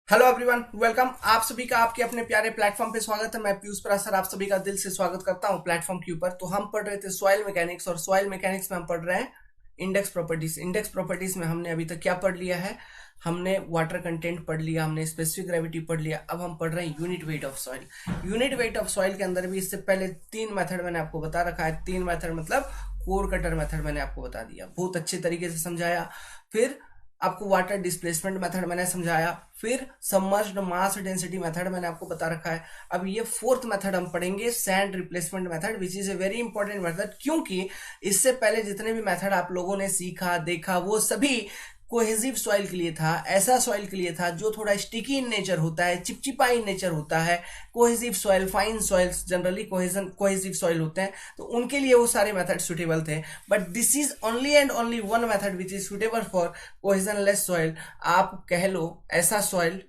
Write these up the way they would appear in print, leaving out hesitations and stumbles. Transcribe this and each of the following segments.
Hello everyone, welcome. आप सभी का आपके अपने प्यारे प्लेटफॉर्म पे स्वागत है। मैं पीयूष परासर आप सभी का दिल से स्वागत करता हूं प्लेटफॉर्म के ऊपर। तो हम पढ़ रहे थे सॉइल मैकेनिक्स, और सॉइल मैकेनिक्स में हम पढ़ रहे हैं इंडेक्स प्रॉपर्टीज। इंडेक्स प्रॉपर्टीज में हमने अभी तक क्या पढ़ लिया है? हमने वाटर कंटेंट पढ़ लिया, हमने स्पेसिफिक ग्रेविटी पढ़ लिया। अब हम पढ़ रहे हैं unit weight of soil. Unit weight of soil के अंदर भी इससे पहले तीन मेथड मैंने आपको बता रखा है। तीन मेथड मतलब कोर कटर मेथड मैंने आपको बता दिया, बहुत अच्छे तरीके से समझाया। फिर आपको वाटर डिस्प्लेसमेंट मेथड मैंने समझाया। फिर सबमर्ज्ड मास डेंसिटी मेथड मैंने आपको बता रखा है। अब ये फोर्थ मेथड हम पढ़ेंगे, sand replacement method, which is a very important method, क्योंकि इससे पहले जितने भी मेथड आप लोगों ने सीखा देखा वो सभी कोहेसिव सॉइल के लिए था, ऐसा सॉइल के लिए था जो थोड़ा स्टिकी इन नेचर होता है, चिपचिपा इन नेचर होता है। Cohesive soil, fine soils generally cohesive soil होते हैं, तो उनके लिए वो सारे मेथड सुटेबल थे। But this is only and only one method which is suitable for cohesionless soil. आप कह लो ऐसा सॉइल,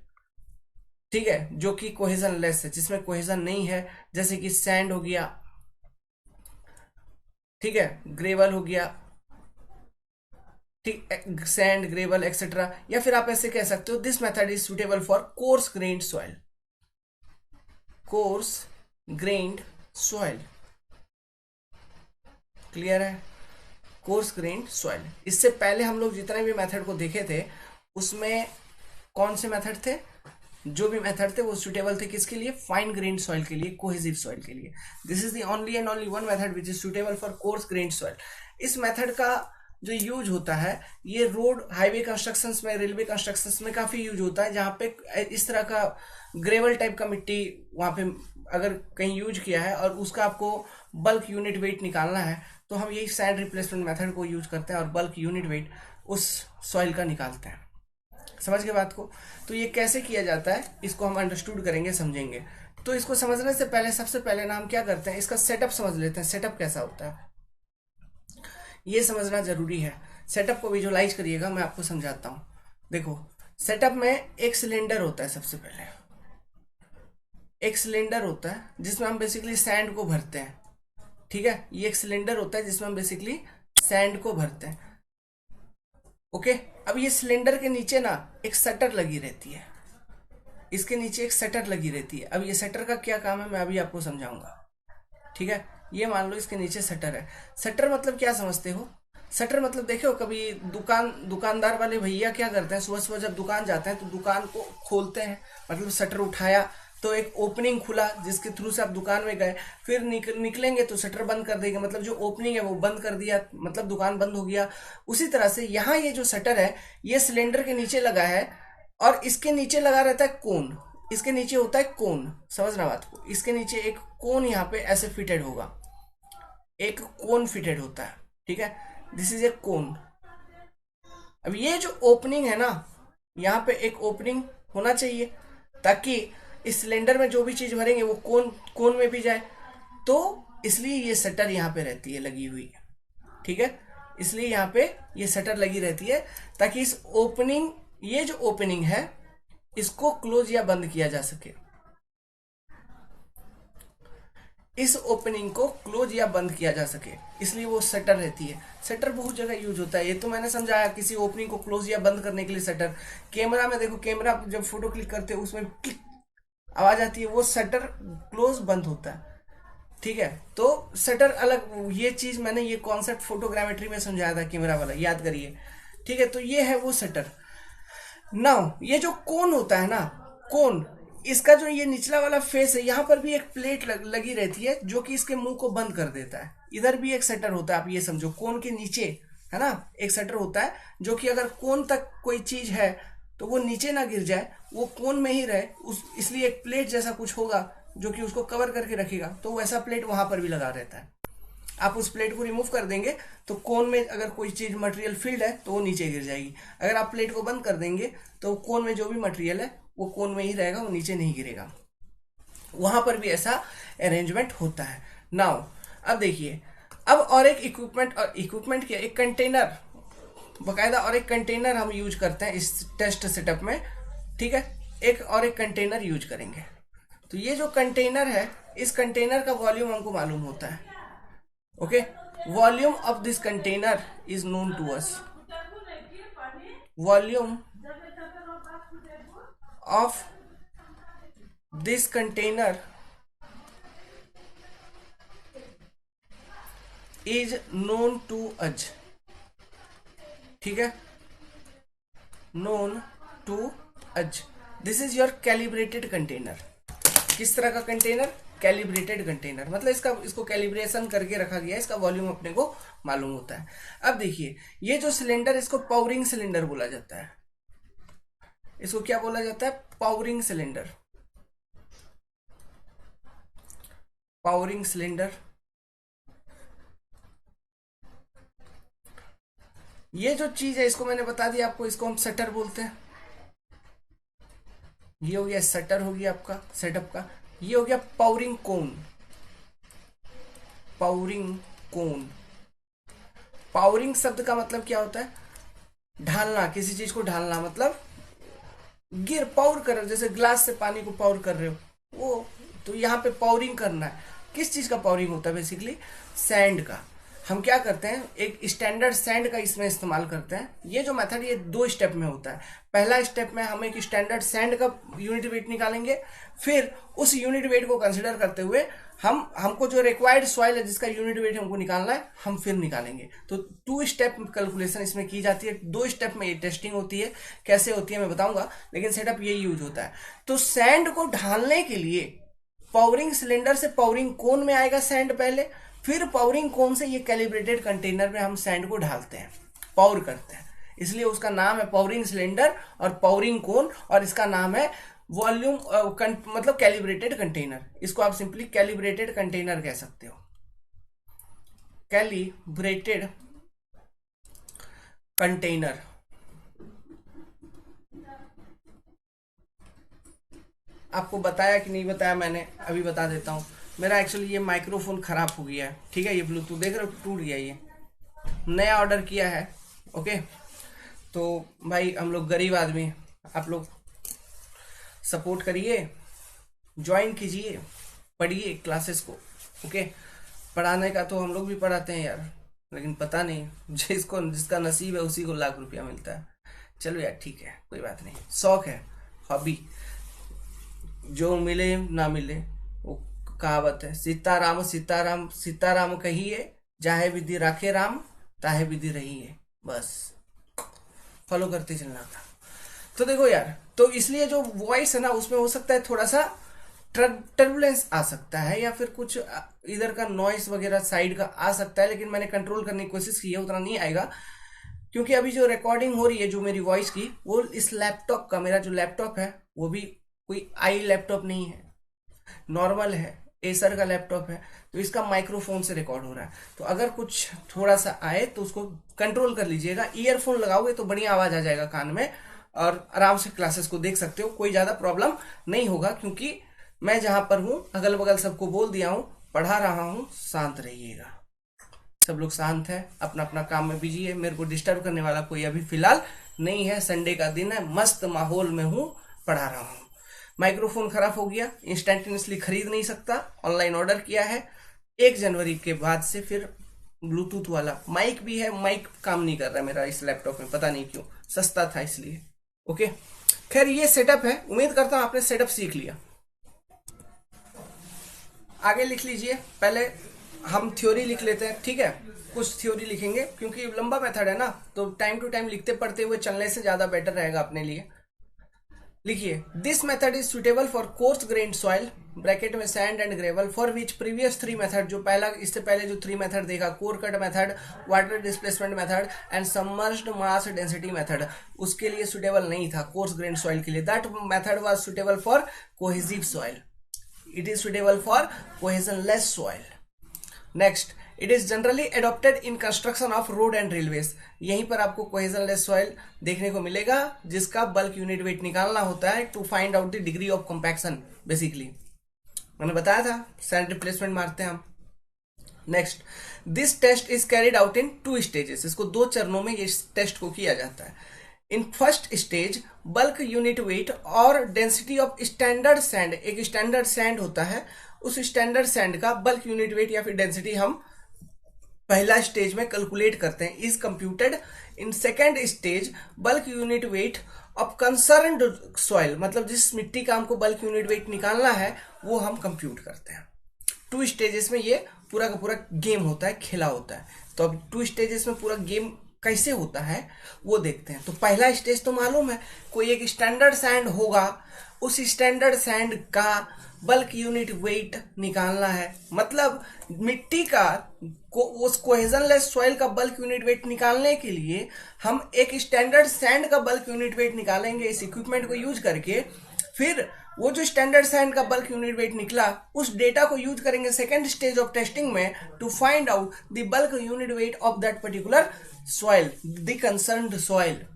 ठीक है, जो कि कोहेजनलेस है, जिसमें कोहेजन नहीं है, जैसे कि सैंड हो गया, ठीक है, ग्रेवल हो गया, ठीक, सैंड ग्रेवल एक्सेट्रा। या फिर आप ऐसे कह सकते हो this method is suitable for coarse grained soil. Coarse grained soil, clear है? Coarse grained soil. इससे पहले हम लोग जितने भी मेथड को देखे थे उसमें कौन से मेथड थे? जो भी मेथड थे वो सुटेबल थे किसके लिए? फाइन ग्रेन्ड सॉइल के लिए, कोहेसिव सॉइल के लिए। This is the only and only one method which is suitable for coarse grained soil. इस मेथड का जो यूज होता है ये रोड हाईवे कंस्ट्रक्शन में, रेलवे कंस्ट्रक्शन में काफी यूज होता है, जहां पे इस तरह का ग्रेवल टाइप का मिट्टी वहां पे अगर कहीं यूज किया है और उसका आपको बल्क यूनिट वेट निकालना है, तो हम यही सैंड रिप्लेसमेंट मेथड को यूज करते हैं और बल्क यूनिट वेट उस सॉइल का निकालते हैं। समझ गए बात को? तो ये कैसे किया जाता है इसको हम अंडरस्टूड करेंगे, समझेंगे। तो इसको समझने से पहले सबसे पहले ना हम क्या करते हैं, इसका सेटअप समझ लेते हैं। सेटअप कैसा होता है ये समझना जरूरी है। सेटअप को विजुअलाइज करिएगा, मैं आपको समझाता हूँ। देखो, सेटअप में एक सिलेंडर होता है। सबसे पहले एक सिलेंडर होता है जिसमें हम बेसिकली सैंड को भरते हैं, ठीक है। ये एक सिलेंडर होता है जिसमें हम बेसिकली सैंड को भरते हैं, ओके। अब ये सिलेंडर के नीचे ना एक शटर लगी रहती है, इसके नीचे एक शटर लगी रहती है। अब ये शटर का क्या काम है मैं अभी आपको समझाऊंगा, ठीक है। ये मान लो इसके नीचे शटर है। शटर मतलब क्या समझते हो? शटर मतलब देखो, कभी दुकानदार वाले भैया क्या करते हैं, सुबह सुबह जब दुकान जाते हैं तो दुकान को खोलते हैं, मतलब शटर उठाया तो एक ओपनिंग खुला जिसके थ्रू से आप दुकान में गए, फिर निकलेंगे तो शटर बंद कर देंगे, मतलब जो ओपनिंग है वो बंद कर दिया, मतलब दुकान बंद हो गया। उसी तरह से यहाँ ये जो शटर है ये सिलेंडर के नीचे लगा है, और इसके नीचे लगा रहता है कोन। इसके नीचे होता है कोन, समझना बात को। इसके नीचे एक कोन यहाँ पे ऐसे फिटेड होगा, एक कोन फिटेड होता है, ठीक है। दिस इज ए कोन। अब ये जो ओपनिंग है ना, यहाँ पे एक ओपनिंग होना चाहिए ताकि इस सिलेंडर में जो भी चीज भरेंगे वो कोन कोन में भी जाए। तो इसलिए ये शटर यहाँ पे रहती है लगी हुई, ठीक है। इसलिए यहाँ पे ये शटर लगी रहती है ताकि इस ओपनिंग, ये जो ओपनिंग है इसको क्लोज या बंद किया जा सके। इस ओपनिंग को क्लोज या बंद किया जा सके, इसलिए वो शटर रहती है। शटर बहुत जगह यूज होता है, ये तो मैंने समझाया। किसी ओपनिंग को क्लोज या बंद करने के लिए शटर, कैमरा में देखो, कैमरा जब फोटो क्लिक करते हो उसमें क्लिक आवाज आती है, वो शटर क्लोज बंद होता है, ठीक है। तो शटर अलग, ये चीज मैंने ये कॉन्सेप्ट फोटोग्रामेट्री में समझाया था, कैमरा वाला, याद करिए, ठीक है। तो ये है वो शटर। नाउ ये जो कोन होता है ना, कोन, इसका जो ये निचला वाला फेस है यहाँ पर भी एक प्लेट लगी रहती है जो कि इसके मुंह को बंद कर देता है। इधर भी एक शटर होता है, आप ये समझो, कोन के नीचे है ना एक शटर होता है जो कि अगर कोन तक कोई चीज है तो वो नीचे ना गिर जाए, वो कोन में ही रहे, उस इसलिए एक प्लेट जैसा कुछ होगा जो कि उसको कवर करके रखेगा। तो वैसा प्लेट वहां पर भी लगा रहता है। आप उस प्लेट को रिमूव कर देंगे तो कोन में अगर कोई चीज मटेरियल फिल्ड है तो वो नीचे गिर जाएगी। अगर आप प्लेट को बंद कर देंगे तो कोन में जो भी मटेरियल है वो कोन में ही रहेगा, वो नीचे नहीं गिरेगा। वहां पर भी ऐसा अरेंजमेंट होता है। नाउ अब देखिए, अब और एक इक्विपमेंट, और इक्विपमेंट क्या, एक कंटेनर बकायदा, और एक कंटेनर हम यूज करते हैं इस टेस्ट सेटअप में, ठीक है। एक और एक कंटेनर यूज करेंगे। तो ये जो कंटेनर है, इस कंटेनर का वॉल्यूम हमको मालूम होता है, okay. Volume of this container is known to us. Volume of this container is known to us, ठीक है, known to us, this is your calibrated container. किस तरह का कंटेनर? कैलिब्रेटेड कंटेनर, मतलब इसको कैलिब्रेशन करके रखा गया है, इसका वॉल्यूम अपने को मालूम होता है। अब देखिए ये जो सिलेंडर, इसको पावरिंग सिलेंडर बोला जाता है। इसको क्या बोला जाता है? Powering cylinder, powering cylinder. ये जो चीज है इसको मैंने बता दिया आपको, इसको हम शटर बोलते हैं। ये हो गया शटर, हो गया आपका सेटअप का। ये हो गया पावरिंग कोन, पावरिंग कोन। पावरिंग शब्द का मतलब क्या होता है? ढालना, किसी चीज को ढालना, मतलब गिर पावर कर रहे हो, जैसे ग्लास से पानी को पावर कर रहे हो वो, तो यहाँ पे पावरिंग करना है। किस चीज का पावरिंग होता है? बेसिकली सैंड का। हम क्या करते हैं, एक स्टैंडर्ड सैंड का इसमें इस्तेमाल करते हैं। ये जो मेथड ये 2 स्टेप में होता है। पहला स्टेप में हम एक स्टैंडर्ड सैंड का यूनिट वेट निकालेंगे, फिर उस यूनिट वेट को कंसिडर करते हुए हमको जो रिक्वायर्ड सॉइल है जिसका यूनिट वेट हमको निकालना है, हम फिर निकालेंगे। तो 2 स्टेप कैलकुलेशन इसमें की जाती है। 2 स्टेप में ये टेस्टिंग होती है। कैसे होती है मैं बताऊंगा, लेकिन सेटअप ये यूज होता है। तो सैंड को ढालने के लिए पावरिंग सिलेंडर से पावरिंग कोन में आएगा सैंड पहले, फिर पावरिंग कोन से ये कैलिब्रेटेड कंटेनर में हम सैंड को ढालते हैं, पावर करते हैं। इसलिए उसका नाम है पावरिंग सिलेंडर और पावरिंग कोन, और इसका नाम है वॉल्यूम मतलब कैलिब्रेटेड कंटेनर। इसको आप सिंपली कैलिब्रेटेड कंटेनर कह सकते हो, कैलिब्रेटेड कंटेनर। आपको बताया कि नहीं बताया मैंने, अभी बता देता हूँ। मेरा एक्चुअली ये माइक्रोफोन खराब हो गया है, ठीक है, ये ब्लूटूथ देख रहे हो टूट गया, ये नया ऑर्डर किया है। ओके, तो भाई हम लोग गरीब आदमी हैं, आप लोग सपोर्ट करिए, ज्वाइन कीजिए, पढ़िए क्लासेस को। ओके, पढ़ाने का तो हम लोग भी पढ़ाते हैं यार, लेकिन पता नहीं जिसका नसीब है उसी को लाख रुपया मिलता है। चलो यार ठीक है, कोई बात नहीं, शौक है, हॉबी, जो मिले ना मिले। वो कहावत है, सीताराम सीताराम सीताराम कहिए, जाहे विधि राखे राम, ताहे विधि रही है, बस फॉलो करते चलना था। तो देखो यार, तो इसलिए जो वॉइस है ना उसमें हो सकता है थोड़ा सा टर्बुलेंस आ सकता है, या फिर कुछ इधर का नॉइस वगैरह साइड का आ सकता है, लेकिन मैंने कंट्रोल करने की कोशिश की है, उतना नहीं आएगा। क्योंकि अभी जो रिकॉर्डिंग हो रही है जो मेरी वॉइस की, वो इस लैपटॉप का, मेरा जो लैपटॉप है वो भी कोई आई लैपटॉप नहीं है, नॉर्मल है, एसर का लैपटॉप है। तो इसका माइक्रोफोन से रिकॉर्ड हो रहा है। तो अगर कुछ थोड़ा सा आए तो उसको कंट्रोल कर लीजिएगा। ईयरफोन लगाओगे तो बढ़िया आवाज आ जाएगा कान में, और आराम से क्लासेस को देख सकते हो, कोई ज्यादा प्रॉब्लम नहीं होगा। क्योंकि मैं जहां पर हूं अगल बगल सबको बोल दिया हूं, पढ़ा रहा हूं, शांत रहिएगा। सब लोग शांत है, अपना अपना काम में बिजी है, मेरे को डिस्टर्ब करने वाला कोई अभी फिलहाल नहीं है। संडे का दिन है, मस्त माहौल में हूं, पढ़ा रहा हूं। माइक्रोफोन खराब हो गया, इंस्टेंटेनियसली खरीद नहीं सकता, ऑनलाइन ऑर्डर किया है। 1 जनवरी के बाद से फिर ब्लूटूथ वाला माइक भी है, माइक काम नहीं कर रहा मेरा इस लैपटॉप में, पता नहीं क्यों, सस्ता था इसलिए। ओके, खैर ये सेटअप है, उम्मीद करता हूं आपने सेटअप सीख लिया। आगे लिख लीजिए, पहले हम थ्योरी लिख लेते हैं, ठीक है, कुछ थ्योरी लिखेंगे क्योंकि लंबा मेथड है ना, तो टाइम टू टाइम लिखते पढ़ते हुए चलने से ज्यादा बेटर रहेगा अपने लिए। लिखिए, this method is suitable for coarse grained soil, bracket में sand and gravel, for which previous 3 method, जो पहला इससे पहले जो 3 मेथड देखा, core cut method, water displacement method and submerged mass density method, उसके लिए सुटेबल नहीं था कोर्स ग्रेन्ड सॉइल के लिए। That method was suitable for cohesive soil, it is suitable for cohesionless soil. Next, it is generally adopted in construction of road and railways. यहीं पर आपको cohesionless soil देखने को मिलेगा, जिसका बल्क यूनिट वेट निकालना होता है to find out the degree of compaction. Basically मैंने बताया था, सैंड रिप्लेसमेंट मारते हैं हम। Next, this test is carried out in 2 stages, इसको 2 चरणों में ये टेस्ट को किया जाता है। In first stage, bulk unit wait और डेंसिटी ऑफ स्टैंडर्ड सैंड, एक स्टैंडर्ड सैंड होता है, उस स्टैंडर्ड सैंड का बल्क यूनिट वेट या फिर डेंसिटी हम पहला स्टेज में कैलकुलेट करते हैं, is computed. In second stage, bulk unit wait अब कंसर्न्ड सॉइल मतलब जिस मिट्टी का हमको बल्क यूनिट वेट निकालना है वो हम कंप्यूट करते हैं। 2 स्टेजेस में ये पूरा का पूरा गेम होता है, खेला होता है। तो अब 2 स्टेजेस में पूरा गेम कैसे होता है वो देखते हैं। तो पहला स्टेज तो मालूम है, कोई एक स्टैंडर्ड सैंड होगा, उस स्टैंडर्ड सैंड का बल्क यूनिट वेट निकालना है। मतलब मिट्टी का उस कोहेजनलेस सॉइल का बल्क यूनिट वेट निकालने के लिए हम एक स्टैंडर्ड सैंड का बल्क यूनिट वेट निकालेंगे इस इक्विपमेंट को यूज करके। फिर वो जो स्टैंडर्ड सैंड का बल्क यूनिट वेट निकला उस डेटा को यूज करेंगे सेकेंड स्टेज ऑफ टेस्टिंग में to find out the bulk unit weight of that particular soil, the concerned soil.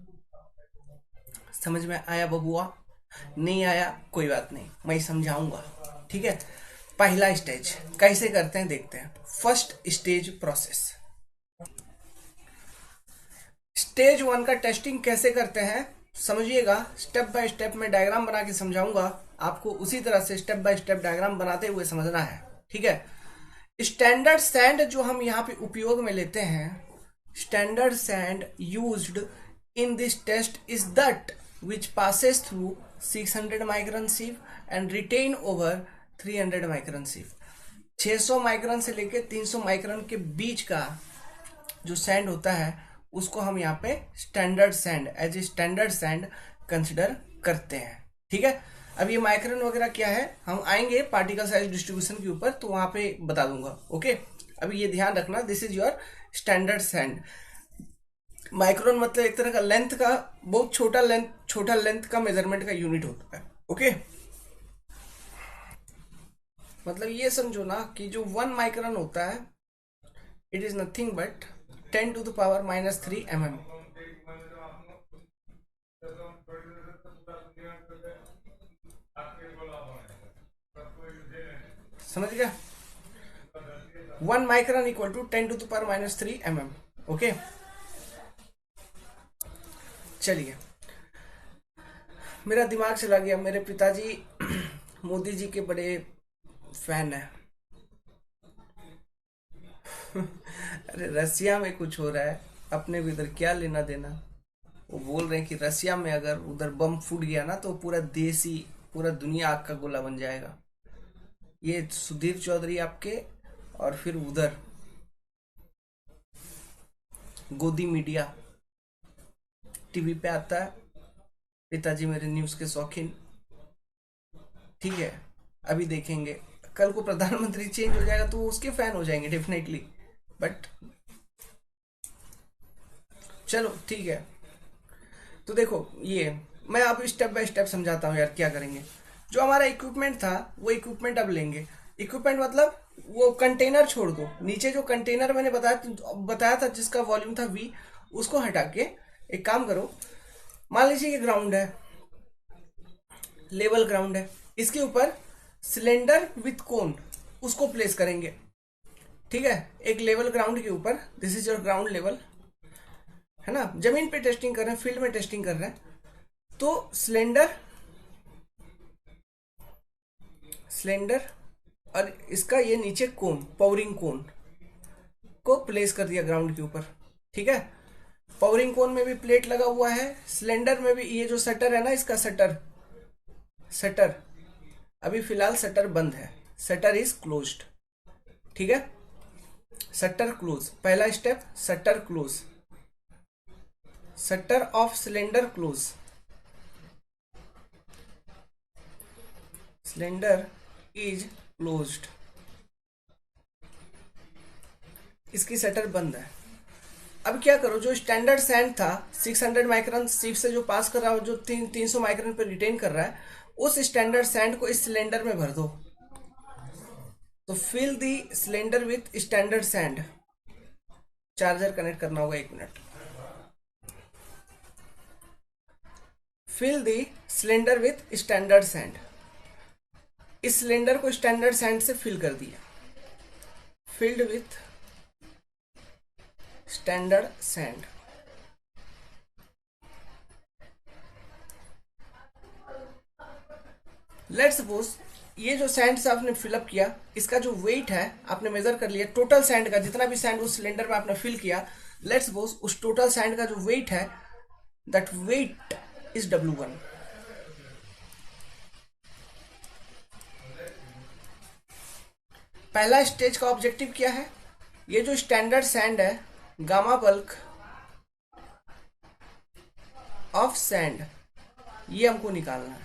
समझ में आया बबुआ? नहीं आया कोई बात नहीं, मैं समझाऊंगा, ठीक है। पहला स्टेज कैसे करते हैं देखते हैं। First stage process. स्टेज 1 का टेस्टिंग कैसे करते हैं समझिएगा, स्टेप बाय स्टेप में डायग्राम बना के समझाऊंगा आपको, उसी तरह से स्टेप बाय स्टेप डायग्राम बनाते हुए समझना है, ठीक है। स्टैंडर्ड सैंड जो हम यहाँ पे उपयोग में लेते हैं, standard sand used in this test is that which passes through 600 micron sieve and retain over 300 micron sieve। 600 micron से लेके 300 माइक्रोन के बीच का जो सैंड होता है उसको हम यहाँ पे standard sand as a standard sand consider करते हैं, ठीक है। अब ये माइक्रोन वगैरह क्या है हम आएंगे पार्टिकल साइज डिस्ट्रीब्यूशन के ऊपर तो वहां पे बता दूंगा, ओके। अभी ये ध्यान रखना, this is your standard sand. Micron मतलब एक तरह का लेंथ का बहुत छोटा लेंथ का मेजरमेंट का यूनिट होता है, ओके। मतलब ये समझो ना कि जो 1 माइक्रोन होता है it is nothing but 10 to the power -3 mm। समझ गया? 1 micron equal to 10 to the power -3 mm, okay. चलिए, मेरा दिमाग चला गया, मेरे पिताजी मोदी जी के बड़े फैन है। अरे रसिया में कुछ हो रहा है, अपने को इधर क्या लेना देना। वो बोल रहे हैं कि रसिया में अगर उधर बम फूट गया ना तो पूरा देश ही, पूरा दुनिया आग का गोला बन जाएगा। ये सुधीर चौधरी आपके, और फिर उधर गोदी मीडिया टीवी पे आता है, पिताजी मेरे न्यूज के शौकीन, ठीक है। अभी देखेंगे कल को प्रधानमंत्री चेंज हो जाएगा तो वो उसके फैन हो जाएंगे डेफिनेटली, बट चलो ठीक है। तो देखो ये मैं अब स्टेप बाय स्टेप समझाता हूँ यार क्या करेंगे। जो हमारा इक्विपमेंट था वो इक्विपमेंट अब लेंगे। इक्विपमेंट मतलब वो कंटेनर छोड़ दो, नीचे जो कंटेनर मैंने बताया था जिसका वॉल्यूम था V, उसको हटा के एक काम करो, मान लीजिए ये ग्राउंड है, लेवल ग्राउंड है, इसके ऊपर सिलेंडर विथ कोन उसको प्लेस करेंगे, ठीक है। एक लेवल ग्राउंड के ऊपर, this is your ground level, है ना। जमीन पे टेस्टिंग कर रहे हैं, फील्ड में टेस्टिंग कर रहे हैं, तो सिलेंडर और इसका ये नीचे कोन, पावरिंग कोन को प्लेस कर दिया ग्राउंड के ऊपर, ठीक है। पावरिंग कोन में भी प्लेट लगा हुआ है, सिलेंडर में भी ये जो शटर है ना, इसका शटर अभी फिलहाल शटर बंद है, शटर इज क्लोज्ड, ठीक है। शटर क्लोज, पहला step shutter close, shutter of cylinder close, cylinder is closed, इसकी शटर बंद है। अब क्या करो, जो स्टैंडर्ड सैंड था 600 माइक्रोन सीप से जो पास कर रहा है, जो 300 माइक्रोन पे रिटेन कर रहा है, उस स्टैंडर्ड सैंड को इस सिलेंडर में भर दो। तो fill the cylinder with standard sand. Charger connect करना होगा, 1 minute. Fill the cylinder with standard sand. इस सिलेंडर को स्टैंडर्ड सैंड से फिल कर दिया, filled with standard sand. Let's suppose ये जो सैंड से आपने फिलअप किया, इसका जो वेट है आपने मेजर कर लिया, टोटल सैंड का जितना भी सैंड उस सिलेंडर में आपने फिल किया, लेट्स सपोज उस टोटल सैंड का जो वेट है, दैट वेट इज W1। पहला स्टेज का ऑब्जेक्टिव क्या है? ये जो स्टैंडर्ड सैंड है, गामा बल्क ऑफ सैंड, ये हमको निकालना है।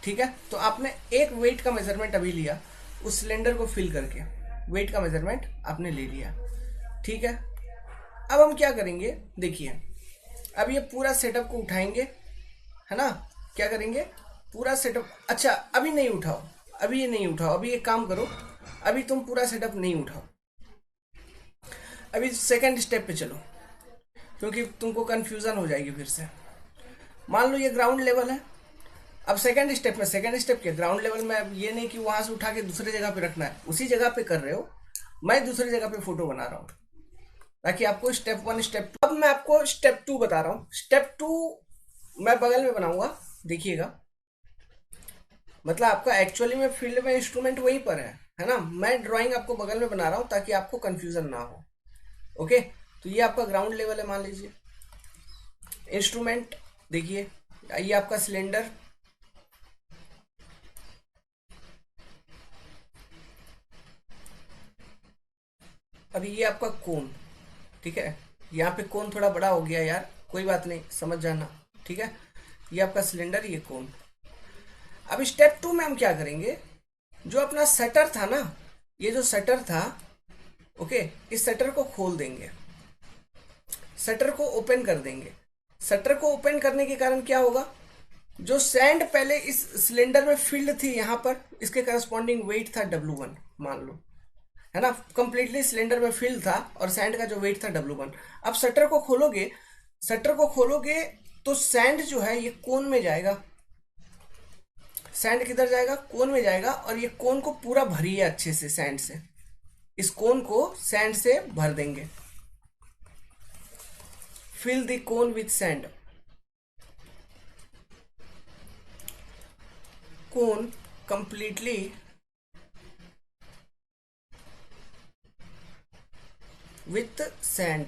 ठीक है, तो आपने एक वेट का मेजरमेंट अभी लिया, उस सिलेंडर को फिल करके वेट का मेजरमेंट आपने ले लिया। ठीक है, अब हम क्या करेंगे, देखिए अब ये पूरा सेटअप को उठाएंगे, है ना। क्या करेंगे, पूरा सेटअप, अच्छा अभी नहीं उठाओ, अभी ये नहीं उठाओ, अभी एक काम करो, अभी तुम पूरा सेटअप नहीं उठाओ, अभी सेकंड स्टेप पे चलो, क्योंकि तुमको कंफ्यूजन हो जाएगी फिर से। मान लो ये ग्राउंड लेवल है, अब सेकंड स्टेप में, सेकंड स्टेप के ग्राउंड लेवल में, अब ये नहीं कि वहां से उठा के दूसरे जगह पे रखना है, उसी जगह पे कर रहे हो, मैं दूसरी जगह पे फोटो बना रहा हूँ ताकि आपको स्टेप 1 स्टेप 2, अब मैं आपको स्टेप 2 बता रहा हूँ। स्टेप 2 मैं बगल में बनाऊंगा, देखिएगा, मतलब आपका एक्चुअली में फील्ड में इंस्ट्रूमेंट वहीं पर है ना, मैं ड्राइंग आपको बगल में बना रहा हूँ ताकि आपको कंफ्यूजन ना हो। ओके, तो ये आपका ग्राउंड लेवल है, मान लीजिए। इंस्ट्रूमेंट देखिए, ये आपका सिलेंडर, अभी ये आपका कोन, ठीक है, यहाँ पे कोन थोड़ा बड़ा हो गया यार, कोई बात नहीं, समझ जाना। ठीक है, ये आपका सिलेंडर, ये कोन। अब स्टेप 2 में हम क्या करेंगे, जो अपना शटर था ना, ये जो शटर था, ओके, इस शटर को खोल देंगे, शटर को ओपन कर देंगे। शटर को ओपन करने के कारण क्या होगा, जो सैंड पहले इस सिलेंडर में फिल्ड थी यहाँ पर, इसके करस्पॉन्डिंग वेट था W1, मान लो, है ना, कंप्लीटली सिलेंडर में फिल था और सैंड का जो वेट था W1। अब शटर को खोलोगे, शटर को खोलोगे तो सैंड जो है ये कोन में जाएगा, सैंड किधर जाएगा, कोन में जाएगा, और ये कोन को पूरा भरिए अच्छे से सैंड से, इस कोन को सैंड से भर देंगे, fill the cone with sand, cone completely with sand.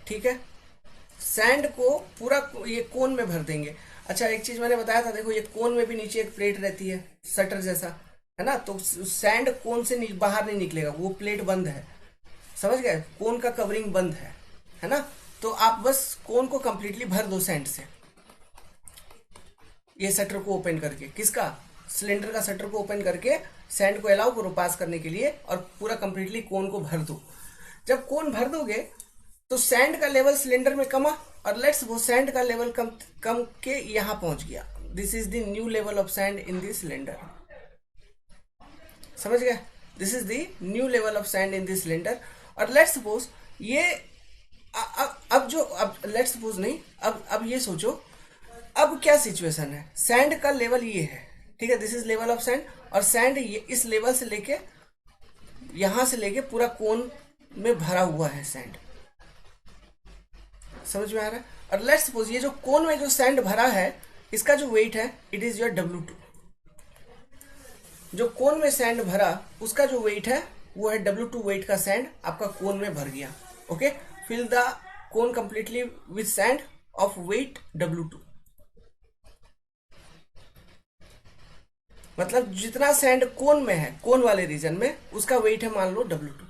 ठीक है, सैंड को पूरा ये कोन में भर देंगे। अच्छा, एक चीज मैंने बताया था, देखो ये कोन में भी नीचे एक प्लेट रहती है शटर जैसा, है ना, तो सैंड कोन से बाहर नहीं निकलेगा, वो प्लेट बंद है, समझ गए, कोन का कवरिंग बंद है ना। तो आप बस कोन को कंप्लीटली भर दो सैंड से, ये शटर को ओपन करके, किसका, सिलेंडर का शटर को ओपन करके सैंड को अलाउ करो पास करने के लिए, और पूरा कंप्लीटली कोन को भर दो। जब कोन भर दोगे तो सैंड का लेवल सिलेंडर में कमा, और लेट्स वो सैंड का लेवल कम के यहां पहुंच गया, this is the new level of sand in this cylinder, समझ गए, this is the new level of sand in this cylinder. और लेट्स सपोज ये अब लेट्स सपोज नहीं, अब ये सोचो, अब क्या सिचुएशन है, सैंड का लेवल ये है, ठीक है, this is level of sand, और सैंड इस लेवल से लेके यहां से लेके पूरा कोन में भरा हुआ है सैंड, समझ में आ रहा है। और लेट्स सपोज ये जो कोन में जो सैंड भरा है, इसका जो वेट है, इट इज योर W2, जो कोन में सैंड भरा उसका जो वेट है वो है W2 वेट का सैंड आपका कोन में भर गया। Okay, fill the cone completely with sand of weight W2, मतलब जितना सैंड कोन में है, कोन वाले रीजन में, उसका वेट है मान लो W2,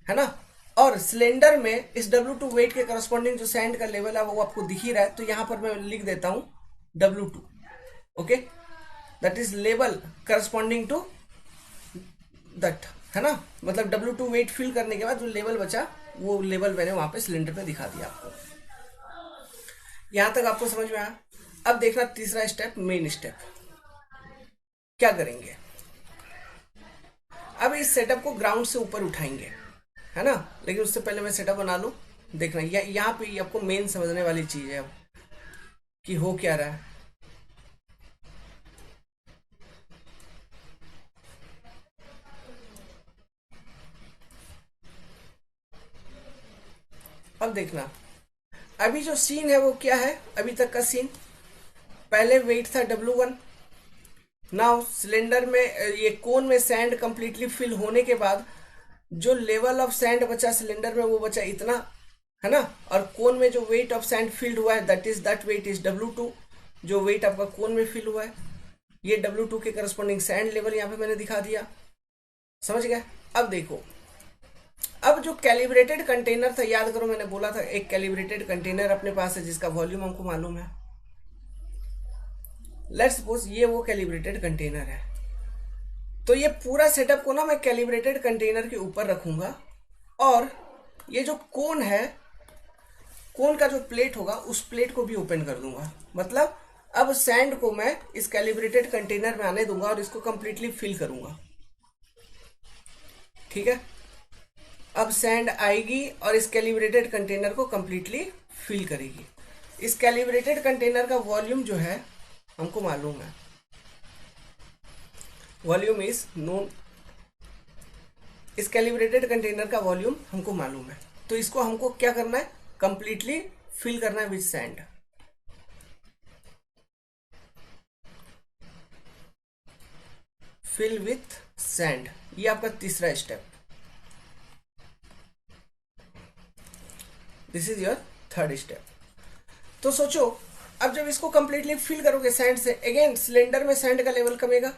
है ना। और सिलेंडर में इस W2 वेट के करस्पॉन्डिंग जो सैंड का लेवल है वो आपको दिख ही रहा है, तो यहां पर मैं लिख देता हूं W2, okay, that is level corresponding to that, है ना, मतलब W2 वेट फिल करने के बाद जो लेवल बचा वो लेवल मैंने वहां पे सिलेंडर पे दिखा दिया आपको। यहां तक आपको समझ में आया। अब देखना तीसरा स्टेप, मेन स्टेप क्या करेंगे। अब इस सेटअप को ग्राउंड से ऊपर उठाएंगे, है ना, लेकिन उससे पहले मैं सेटअप बना लूं। देखना यहाँ पे आपको मेन समझने वाली चीज है अब कि हो क्या रहा है। अब देखना, अभी जो सीन है वो क्या है, अभी तक का सीन, पहले वेट था W1, नाउ सिलेंडर में ये कोन में सैंड कंप्लीटली फिल होने के बाद जो लेवल ऑफ सैंड बचा सिलेंडर में वो बचा इतना, है ना। और कोन में जो वेट ऑफ सैंड फील्ड हुआ है दैट वेट इज W2, जो वेट आपका कोन में फील हुआ है, ये W2 के करस्पॉन्डिंग सैंड लेवल यहाँ पे मैंने दिखा दिया। समझ गए। अब देखो, अब जो कैलिब्रेटेड कंटेनर था, याद करो मैंने बोला था एक कैलिब्रेटेड कंटेनर अपने पास है जिसका वॉल्यूम हमको मालूम है। लेट्स सपोज ये वो कैलिब्रेटेड कंटेनर है, तो ये पूरा सेटअप को ना मैं कैलिब्रेटेड कंटेनर के ऊपर रखूंगा, और ये जो कोन है, कोन का जो प्लेट होगा उस प्लेट को भी ओपन कर दूंगा। मतलब अब सैंड को मैं इस कैलिब्रेटेड कंटेनर में आने दूंगा और इसको कंप्लीटली फिल करूंगा। ठीक है, अब सैंड आएगी और इस कैलिब्रेटेड कंटेनर को कंप्लीटली फिल करेगी। इस कैलिब्रेटेड कंटेनर का वॉल्यूम जो है हमको मालूम है, वॉल्यूम इज नोन। इस कैलिब्रेटेड कंटेनर का वॉल्यूम हमको मालूम है, तो इसको हमको क्या करना है, कंप्लीटली फिल करना है with sand. Fill with sand, ये आपका तीसरा step. This is your third step. तो सोचो, अब जब इसको कंप्लीटली फिल करोगे सैंड से, अगेन सिलेंडर में सैंड का लेवल कमेगा।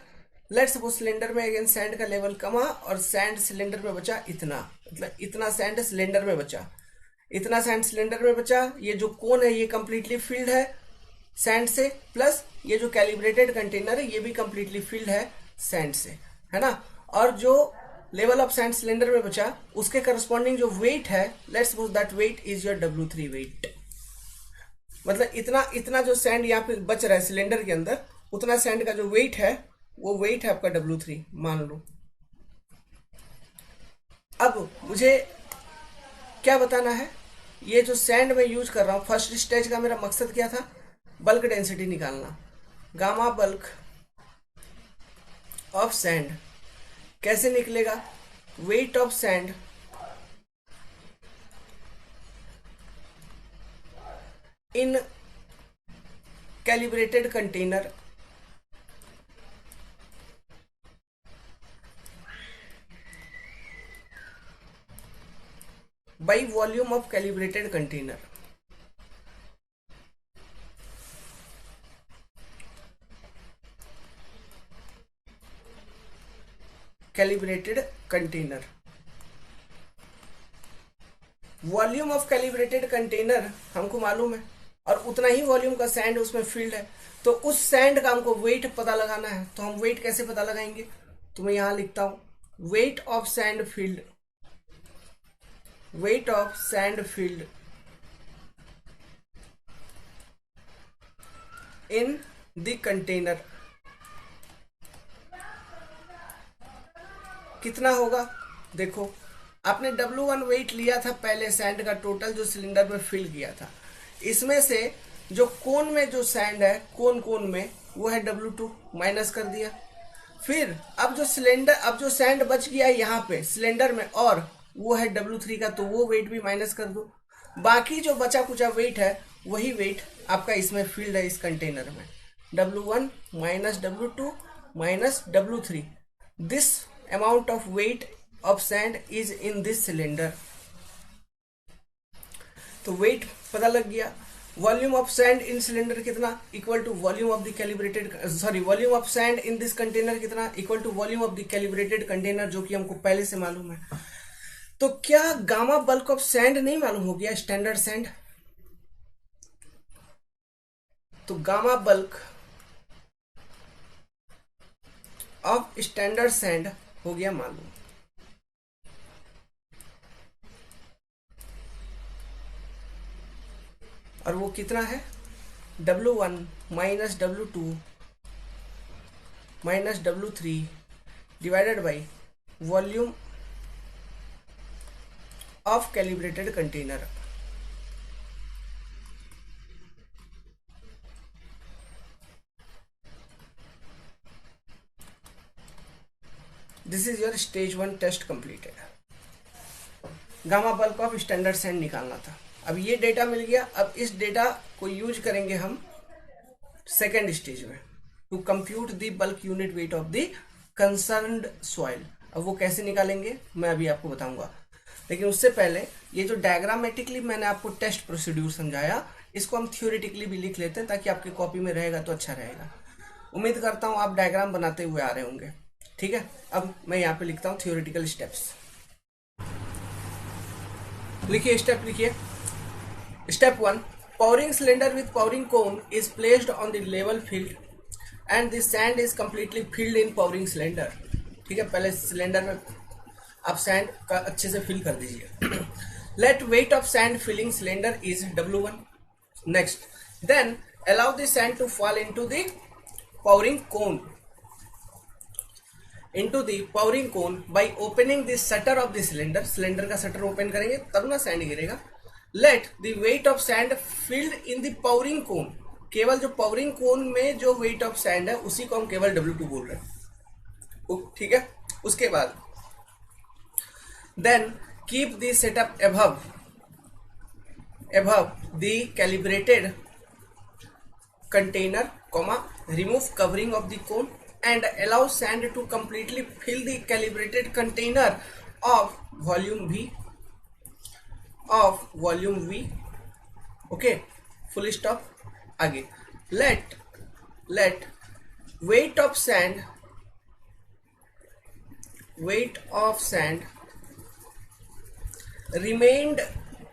लेट्स सपोज सिलेंडर में अगेन सैंड का लेवल कमा और सैंड सिलेंडर में बचा इतना, मतलब इतना सैंड सिलेंडर में बचा, इतना सैंड सिलेंडर में बचा। ये जो कोन है ये कंप्लीटली फिल्ड है सैंड से, प्लस ये जो कैलिब्रेटेड कंटेनर है ये भी कंप्लीटली फिल्ड है सैंड से, है ना। और जो लेवल ऑफ सैंड सिलेंडर में बचा उसके करस्पॉन्डिंग जो वेट है, let's suppose that weight is your W3 weight. मतलब इतना इतना जो सैंड यहाँ पे बच रहा है सिलेंडर के अंदर, उतना सैंड का जो वेट है वो वेट है आपका W3 मान लो। अब मुझे क्या बताना है, ये जो सैंड मैं यूज कर रहा हूं, फर्स्ट स्टेज का मेरा मकसद क्या था, बल्क डेंसिटी निकालना। गामा बल्क ऑफ सैंड कैसे निकलेगा, wait of sand in calibrated container by volume of calibrated container। Calibrated container, volume of calibrated container हमको मालूम है, और उतना ही वॉल्यूम का सैंड उसमें फील्ड है, तो उस सैंड का हमको वेट पता लगाना है। तो हम वेट कैसे पता लगाएंगे, तो मैं यहां लिखता हूं wait of sand field, weight of sand filled in the container कितना होगा। देखो, आपने W1 वेट लिया था पहले सैंड का टोटल जो सिलेंडर में फिल किया था, इसमें से जो कोन में जो सैंड है कोन में वो है W2, माइनस कर दिया। फिर अब जो सिलेंडर, अब जो सैंड बच गया है यहाँ पे सिलेंडर में, और वो है W3 का, तो वो वेट भी माइनस कर दो। बाकी जो बचा कुचा वेट है वही वेट आपका इसमें फील्ड है इस कंटेनर में, W1 minus W2 minus W3। This amount of weight of sand is in this cylinder. तो वेट पता लग गया। Volume of sand in cylinder कितना, equal to volume of the calibrated, sorry volume of sand in this container कितना, equal to volume of the calibrated container, जो कि हमको पहले से मालूम है। तो क्या गामा बल्क ऑफ सैंड नहीं मालूम हो गया, स्टैंडर्ड सैंड। तो gamma bulk of standard sand हो गया मालूम। और वो कितना है, W1 minus W2 minus W3 divided by volume of calibrated container. This is your stage 1 test completed. Gamma bulk of standard sand निकालना था। अब ये डेटा मिल गया, अब इस डेटा को यूज करेंगे हम सेकेंड स्टेज में to compute the bulk unit weight of the concerned soil. अब वो कैसे निकालेंगे मैं अभी आपको बताऊंगा। लेकिन उससे पहले ये जो डायग्रामेटिकली मैंने आपको टेस्ट प्रोसीड्यूर समझाया, इसको हम थ्योरेटिकली भी लिख लेते हैं ताकि आपकी कॉपी में रहेगा तो अच्छा रहेगा। उम्मीद करता हूँ आप डायग्राम बनाते हुए आ रहे होंगे। ठीक है, अब मैं यहाँ पे लिखता हूँ थ्योरेटिकल स्टेप्स। लिखिए, स्टेप लिखिए। Step 1, powering cylinder with powering cone is placed on the level field and the sand is completely filled in powering cylinder. ठीक है, पहले सिलेंडर में आप सैंड का अच्छे से फिल कर दीजिए। Let weight of sand filling cylinder is W1। Next, then allow the sand to fall into the pouring cone by opening the shutter of the cylinder। Cylinder का शटर ओपन करेंगे तब ना sand गिरेगा। Let the weight of sand filled in the pouring cone. केवल जो powering कोन में जो wait of sand है उसी को हम केवल W2 बोल रहे हैं। ठीक है, उसके बाद then keep the setup above the calibrated container, remove covering of the cone and allow sand to completely fill the calibrated container of volume V। okay, full stop। आगे, let weight of sand remained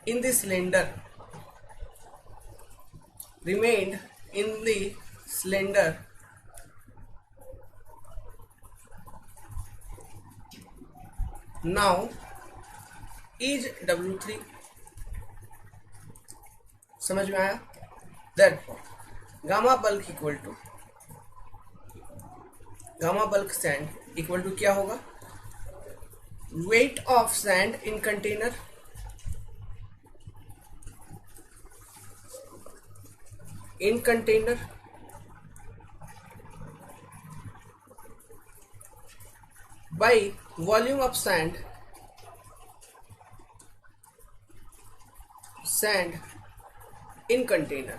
in the cylinder now is W3। समझ में आया? Therefore gamma bulk sand equal to क्या होगा? Weight of sand in container by volume of sand in container।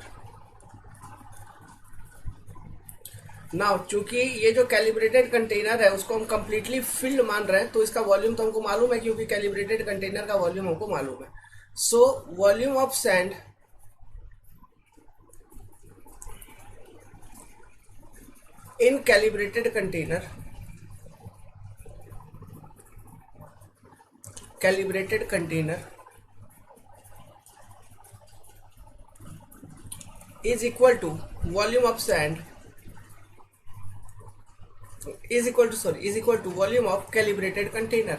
Now चूंकि ये जो calibrated container है उसको हम कंप्लीटली फिल्ड मान रहे हैं, तो इसका वॉल्यूम तो हमको मालूम है क्योंकि कैलिब्रेटेड कंटेनर का वॉल्यूम हमको मालूम है। So volume of sand in calibrated container is equal to volume of sand is equal to volume of calibrated container।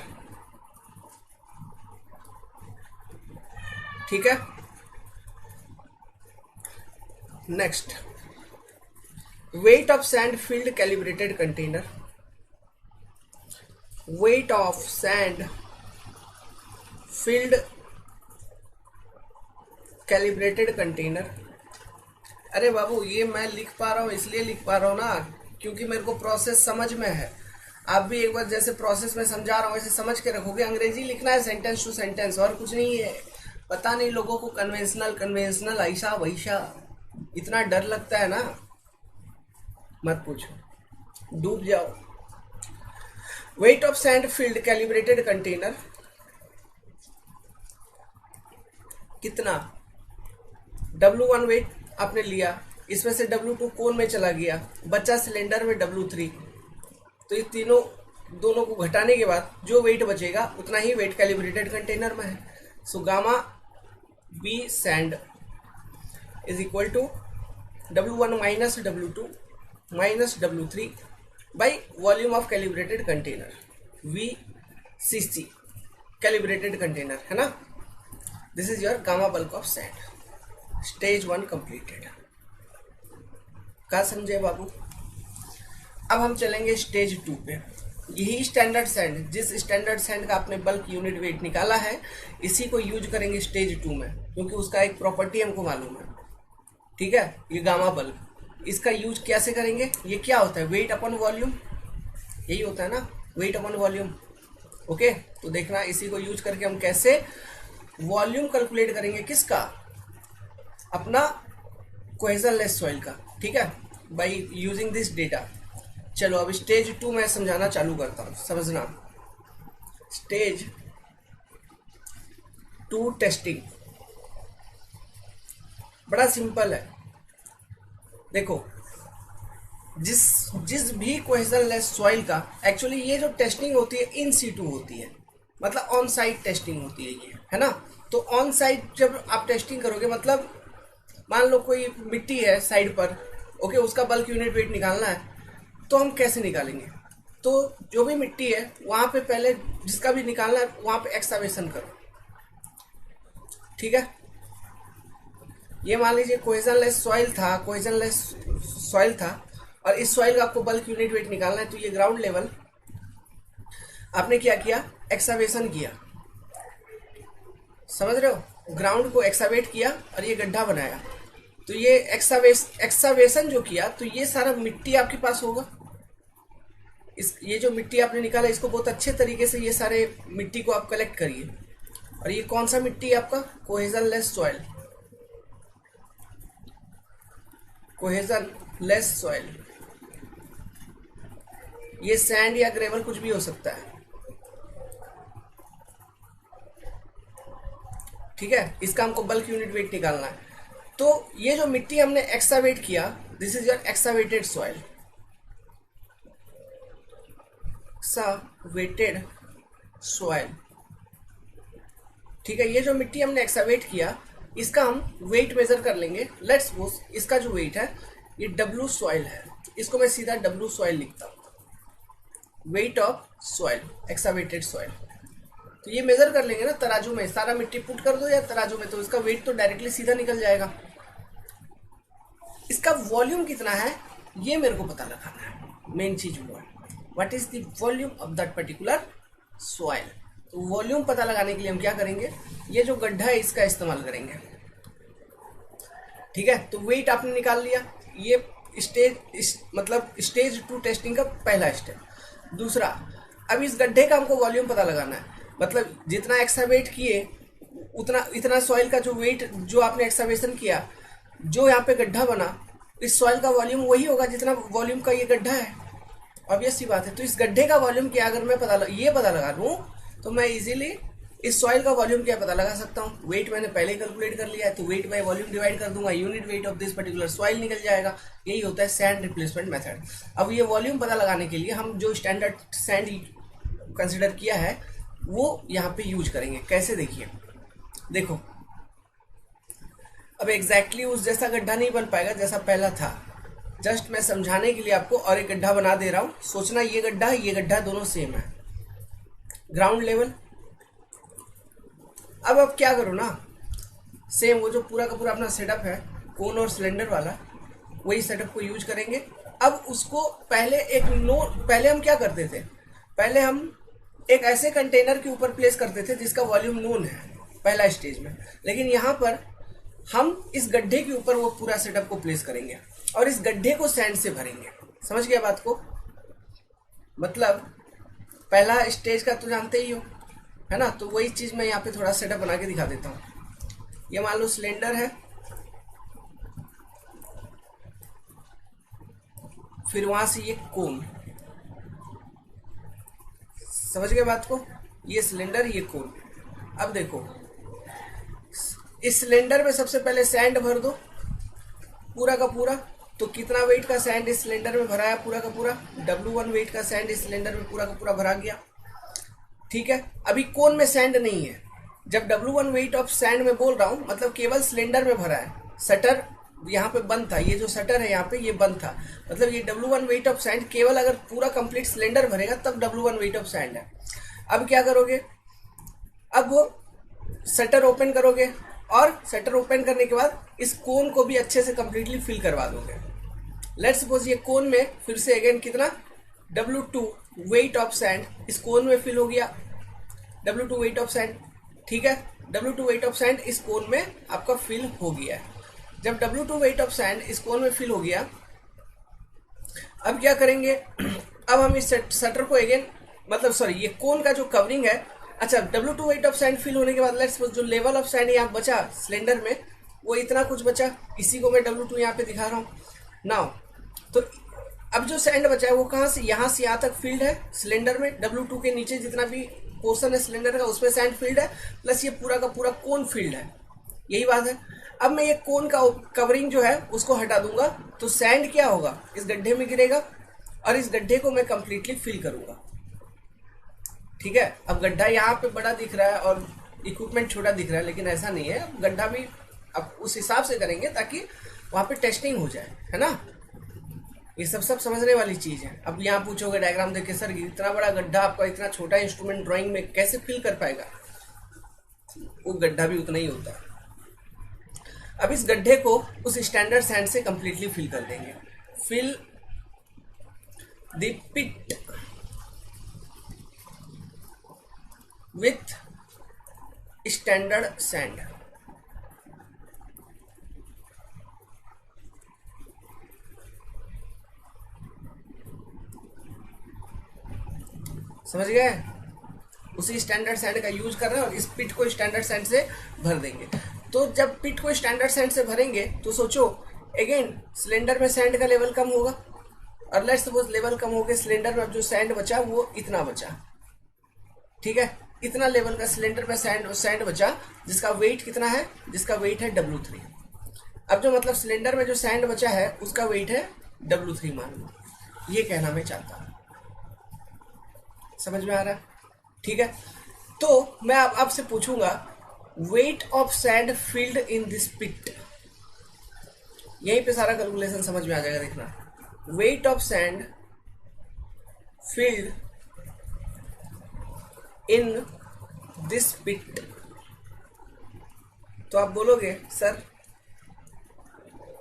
ठीक है, next, weight of sand filled calibrated container, weight of sand filled calibrated container। अरे बाबू, ये मैं लिख पा रहा हूँ इसलिए लिख पा रहा हूँ ना क्योंकि मेरे को प्रोसेस समझ में है। आप भी एक बार जैसे प्रोसेस में समझा रहा हूँ वैसे समझ के रखोगे। अंग्रेजी लिखना है सेंटेंस टू सेंटेंस, और कुछ नहीं है। पता नहीं लोगों को कन्वेंशनल ऐसा वैसा इतना डर लगता है ना, मत पूछो, डूब जाओ। Weight of sand filled calibrated container कितना? W1 वेट आपने लिया, इसमें से W2 कोन में चला गया, बचा सिलेंडर में W3। तो ये दोनों को घटाने के बाद जो वेट बचेगा उतना ही वेट कैलिब्रेटेड कंटेनर में है। So gamma B sand is equal to W1 minus W2 minus W3 by volume of calibrated container VCC, calibrated container है ना। This is your gamma bulk of sand. Stage 1 completed. क्या समझे बाबू? अब हम चलेंगे stage 2 पे। यही स्टैंडर्ड सैंड, जिस स्टैंडर्ड सैंड का आपने बल्क यूनिट वेट निकाला है, इसी को यूज करेंगे स्टेज 2 में, क्योंकि उसका एक प्रॉपर्टी हमको मालूम है। ठीक है, ये गामा बल्क, इसका यूज कैसे करेंगे? ये क्या होता है? वेट अपन वॉल्यूम, यही होता है ना, वेट अपन वॉल्यूम। ओके, तो देखना इसी को यूज करके हम कैसे वॉल्यूम कैलकुलेट करेंगे। किसका? अपना कोहेजनलेस सॉइल का। ठीक है, बाय यूजिंग दिस डेटा। चलो अब स्टेज 2 में समझाना चालू करता हूँ, समझना। Stage two testing. बड़ा सिंपल है। देखो, जिस जिस भी कोहेजन लेस सॉइल का, एक्चुअली ये जो टेस्टिंग होती है इन सीटू होती है, मतलब ऑन साइट टेस्टिंग होती है ये, है ना। तो ऑन साइट जब आप टेस्टिंग करोगे, मतलब मान लो कोई मिट्टी है साइड पर, ओके, उसका बल्क यूनिट वेट निकालना है, तो हम कैसे निकालेंगे? तो जो भी मिट्टी है वहां पे पहले जिसका भी निकालना है वहां पे एक्सकावेशन करो, ठीक है। ये मान लीजिए कोहेजनलेस सॉइल था और इस सॉइल का आपको बल्क यूनिट वेट निकालना है। तो ये ग्राउंड लेवल आपने क्या किया, एक्सकावेशन किया, समझ रहे हो, ग्राउंड को एक्सकावेट किया और ये गड्ढा बनाया। तो ये एक्सकावेशन जो किया, तो ये सारा मिट्टी आपके पास होगा। ये जो मिट्टी आपने निकाला, इसको बहुत अच्छे तरीके से ये सारे मिट्टी को आप कलेक्ट करिए। और ये कौन सा मिट्टी है आपका, कोहेजनलेस सॉइल। ये सैंड या ग्रेवल कुछ भी हो सकता है, ठीक है। इसका हमको बल्क यूनिट वेट निकालना है। तो ये जो मिट्टी हमने एक्सकावेट किया, this is your एक्सकावेटेड soil, एक्सकावेटेड soil, ठीक है। ये जो मिट्टी हमने एक्सकावेट किया, इसका हम वेट मेजर कर लेंगे। लेट्स सपोज इसका जो वेट है ये W सॉइल है, इसको मैं सीधा W सॉइल लिखता हूं, वेट ऑफ सॉइल, एक्सकावेटेड सॉइल। तो ये मेजर कर लेंगे ना तराजू में, सारा मिट्टी पुट कर दो या तराजू में, तो इसका वेट तो डायरेक्टली सीधा निकल जाएगा। इसका वॉल्यूम कितना है ये मेरे को पता लगाना है, मेन चीज वो है, what is the volume of that particular soil. तो वॉल्यूम पता लगाने के लिए हम क्या करेंगे, ये जो गड्ढा है इसका इस्तेमाल करेंगे, ठीक है। तो वेट आपने निकाल लिया, ये मतलब स्टेज 2 टेस्टिंग का पहला स्टेप। दूसरा, अब इस गड्ढे का हमको वॉल्यूम पता लगाना है, मतलब जितना एक्सकावेट किए इतना सॉइल का जो वेट जो आपने एक्सकावेशन किया, जो यहाँ पे गड्ढा बना, इस सॉइल का वॉल्यूम वही होगा जितना वॉल्यूम का ये गड्ढा है, ऑब्वियस सी बात है। तो इस गड्ढे का वॉल्यूम क्या, अगर मैं ये पता लगा लूँ तो मैं इजीली इस सॉइल का वॉल्यूम क्या पता लगा सकता हूँ। वेट मैंने पहले ही कैलकुलेट कर लिया है, तो वेट बाय वॉल्यूम डिवाइड कर दूंगा, unit weight of this particular soil निकल जाएगा। यही होता है सैंड रिप्लेसमेंट मेथड। अब ये वॉल्यूम पता लगाने के लिए हम जो स्टैंडर्ड सैंड कंसिडर किया है वो यहाँ पे यूज करेंगे। कैसे, देखो, अब एग्जैक्टली उस जैसा गड्ढा नहीं बन पाएगा जैसा पहला था, जस्ट मैं समझाने के लिए आपको और एक गड्ढा बना दे रहा हूँ। सोचना ये गड्ढा है, ये गड्ढा, दोनों सेम है, ग्राउंड लेवल। अब आप क्या करो ना, सेम वो जो पूरा का पूरा अपना सेटअप है कोन और सिलेंडर वाला, वही सेटअप को यूज करेंगे। अब उसको पहले हम क्या करते थे, पहले हम एक ऐसे कंटेनर के ऊपर प्लेस करते थे जिसका वॉल्यूम नोन है पहला स्टेज में, लेकिन यहाँ पर हम इस गड्ढे के ऊपर वो पूरा सेटअप को प्लेस करेंगे और इस गड्ढे को सैंड से भरेंगे। समझ गया बात को, मतलब पहला स्टेज का तो जानते ही हो, है ना। तो वही चीज मैं यहाँ पे थोड़ा सेटअप बना के दिखा देता हूँ। ये मान लो सिलेंडर है, फिर वहां से ये कोन, समझ गए बात को, ये सिलेंडर, ये कोन। अब देखो, इस सिलेंडर में सबसे पहले सैंड भर दो पूरा का पूरा। तो कितना वेट का सैंड इस सिलेंडर में भरा है, पूरा का पूरा W1 वेट का सैंड इस सिलेंडर में पूरा का पूरा भरा गया, ठीक है। अभी कोन में सैंड नहीं है, जब W1 वेट ऑफ सैंड में बोल रहा हूं मतलब केवल सिलेंडर में भरा है। शटर यहाँ पे बंद था, ये जो शटर है यहाँ पे ये बंद था, मतलब ये W1 वेट ऑफ सैंड केवल अगर पूरा कंप्लीट सिलेंडर भरेगा तब W1 वेट ऑफ सैंड है। अब क्या करोगे, अब वो शटर ओपन करोगे और शटर ओपन करने के बाद इस कोन को भी अच्छे से कंप्लीटली फिल करवा दोगे। लेट्स सपोज ये कोन में फिर से अगेन कितना, W2 वेट ऑफ सैंड इस कोन में फिल हो गया, W2 वेट ऑफ सैंड, ठीक है। W2 वेट ऑफ सैंड इस कोन में आपका फिल हो गया है। जब W2 वेट ऑफ सैंड इस कोन में फिल हो गया, अब क्या करेंगे, अब हम इस शटर को अगेन, मतलब सॉरी, ये कोन का जो कवरिंग है, अच्छा, W2 wait of sand fill होने के बाद लेट्स सपोज जो लेवल ऑफ सैंड यहाँ बचा सिलेंडर में, वो इतना कुछ बचा, इसी को मैं W2 यहाँ पे दिखा रहा हूँ नाउ। तो अब जो सैंड बचा है वो कहाँ से, यहाँ से यहाँ तक फील्ड है सिलेंडर में, W2 के नीचे जितना भी पोर्शन है सिलेंडर का, उसमें सैंड फील्ड है, प्लस ये पूरा का पूरा कोन फील्ड है, यही बात है। अब मैं ये कोन का कवरिंग जो है उसको हटा दूंगा, तो सैंड क्या होगा, इस गड्ढे में गिरेगा और इस गड्ढे को मैं कंप्लीटली फिल करूंगा। ठीक है, अब गड्ढा यहाँ पे बड़ा दिख रहा है और इक्विपमेंट छोटा दिख रहा है, लेकिन ऐसा नहीं है, अब गड्ढा भी अब उस हिसाब से करेंगे ताकि वहां पे टेस्टिंग हो जाए, है ना। ये सब समझने वाली चीज है। अब यहाँ पूछोगे डायग्राम देख के, सर इतना बड़ा गड्ढा आपका इतना छोटा इंस्ट्रूमेंट ड्राइंग में कैसे फिल कर पाएगा, वो गड्ढा भी उतना ही होता है। अब इस गड्ढे को उस स्टैंडर्ड सैंड से कंप्लीटली फिल कर देंगे। Fill the pit with standard sand. समझ गए, उसी स्टैंडर्ड सैंड का यूज कर रहे हैं और इस पिट को स्टैंडर्ड सैंड से भर देंगे। तो जब पिट को स्टैंडर्ड सैंड से भरेंगे तो सोचो अगेन सिलेंडर में सैंड का लेवल कम होगा, और लेट्स सपोज लेवल कम हो गया, सिलेंडर में जो सैंड बचा वो इतना बचा, ठीक है, इतना लेवल का सिलेंडर में सैंड बचा, जिसका वेट कितना है, जिसका वेट है W3। अब जो मतलब सिलेंडर में जो सैंड बचा है उसका वेट है W3 मान लो, ये कहना मैं चाहता हूं। समझ में आ रहा है, ठीक है। तो मैं आपसे पूछूंगा weight of sand filled in this pit, यहीं पे सारा कैलकुलेशन समझ में आ जाएगा, देखना। Weight of sand filled in this pit, तो आप बोलोगे सर